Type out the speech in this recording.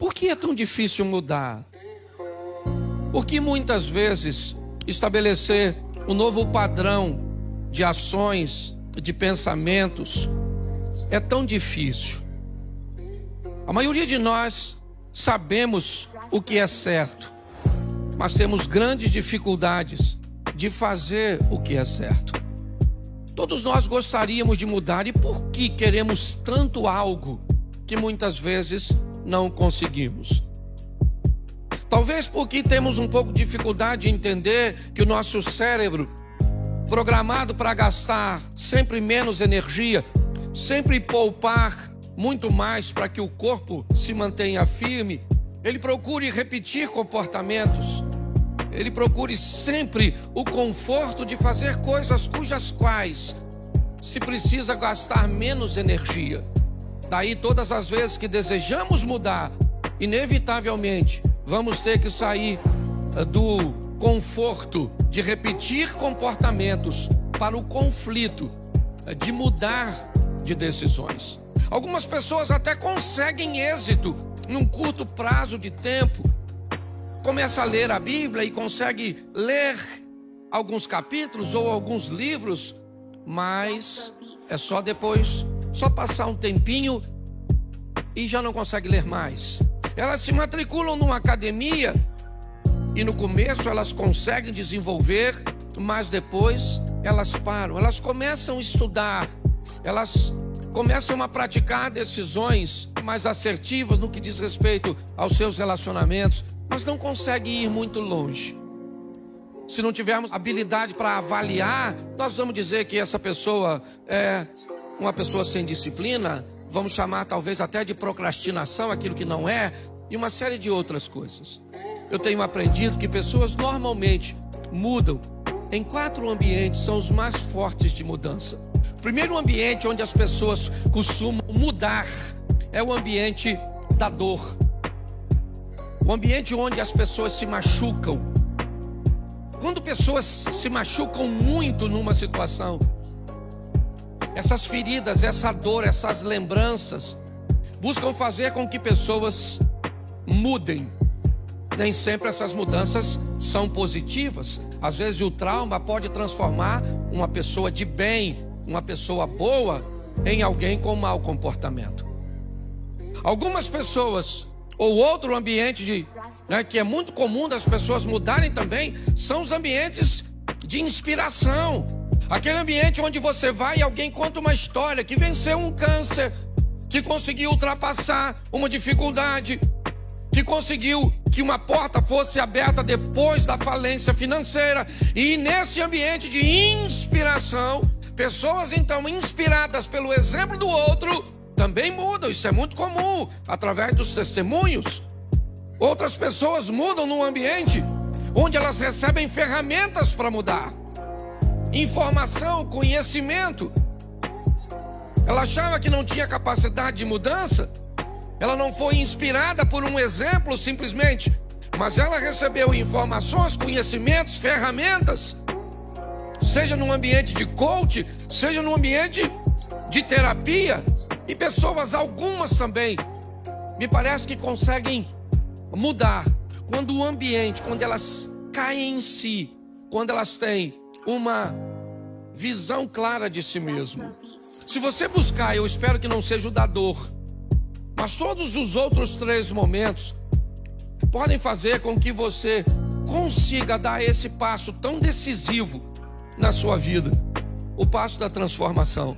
Por que é tão difícil mudar? Por que muitas vezes estabelecer um novo padrão de ações, de pensamentos, é tão difícil? A maioria de nós sabemos o que é certo, mas temos grandes dificuldades de fazer o que é certo. Todos nós gostaríamos de mudar, e por que queremos tanto algo que muitas vezes não conseguimos? Talvez porque temos um pouco de dificuldade de entender que o nosso cérebro, programado para gastar sempre menos energia, sempre poupar muito mais para que o corpo se mantenha firme, ele procure repetir comportamentos, ele procure sempre o conforto de fazer coisas cujas quais se precisa gastar menos energia. Daí todas as vezes que desejamos mudar, inevitavelmente vamos ter que sair do conforto de repetir comportamentos para o conflito de mudar de decisões. Algumas pessoas até conseguem êxito num curto prazo de tempo. Começa a ler a Bíblia e consegue ler alguns capítulos ou alguns livros, mas é só depois, só passar um tempinho e já não consegue ler mais. Elas se matriculam numa academia e no começo elas conseguem desenvolver, mas depois elas param. Elas começam a estudar, elas começam a praticar decisões mais assertivas no que diz respeito aos seus relacionamentos, mas não conseguem ir muito longe. Se não tivermos habilidade para avaliar, nós vamos dizer que essa pessoa é uma pessoa sem disciplina, vamos chamar talvez até de procrastinação, aquilo que não é, e uma série de outras coisas. Eu tenho aprendido que pessoas normalmente mudam em 4 ambientes, são os mais fortes de mudança. O primeiro ambiente onde as pessoas costumam mudar é o ambiente da dor. O ambiente onde as pessoas se machucam. Quando pessoas se machucam muito numa situação, essas feridas, essa dor, essas lembranças buscam fazer com que pessoas mudem. Nem sempre essas mudanças são positivas. Às vezes o trauma pode transformar uma pessoa de bem, uma pessoa boa, em alguém com mau comportamento. Algumas pessoas, ou outro ambiente que é muito comum das pessoas mudarem também, são os ambientes de inspiração. Aquele ambiente onde você vai e alguém conta uma história que venceu um câncer, que conseguiu ultrapassar uma dificuldade, que conseguiu que uma porta fosse aberta depois da falência financeira. E nesse ambiente de inspiração, pessoas então inspiradas pelo exemplo do outro também mudam. Isso é muito comum, através dos testemunhos. Outras pessoas mudam num ambiente onde elas recebem ferramentas para mudar. Informação, conhecimento. Ela achava que não tinha capacidade de mudança. Ela não foi inspirada por um exemplo simplesmente, mas ela recebeu informações, conhecimentos, ferramentas, seja num ambiente de coach, seja num ambiente de terapia. E pessoas, algumas também, me parece que conseguem mudar quando o ambiente, quando elas caem em si, quando elas têm uma visão clara de si mesmo. Se você buscar, eu espero que não seja o da dor, mas todos os outros 3 momentos podem fazer com que você consiga dar esse passo tão decisivo na sua vida, o passo da transformação.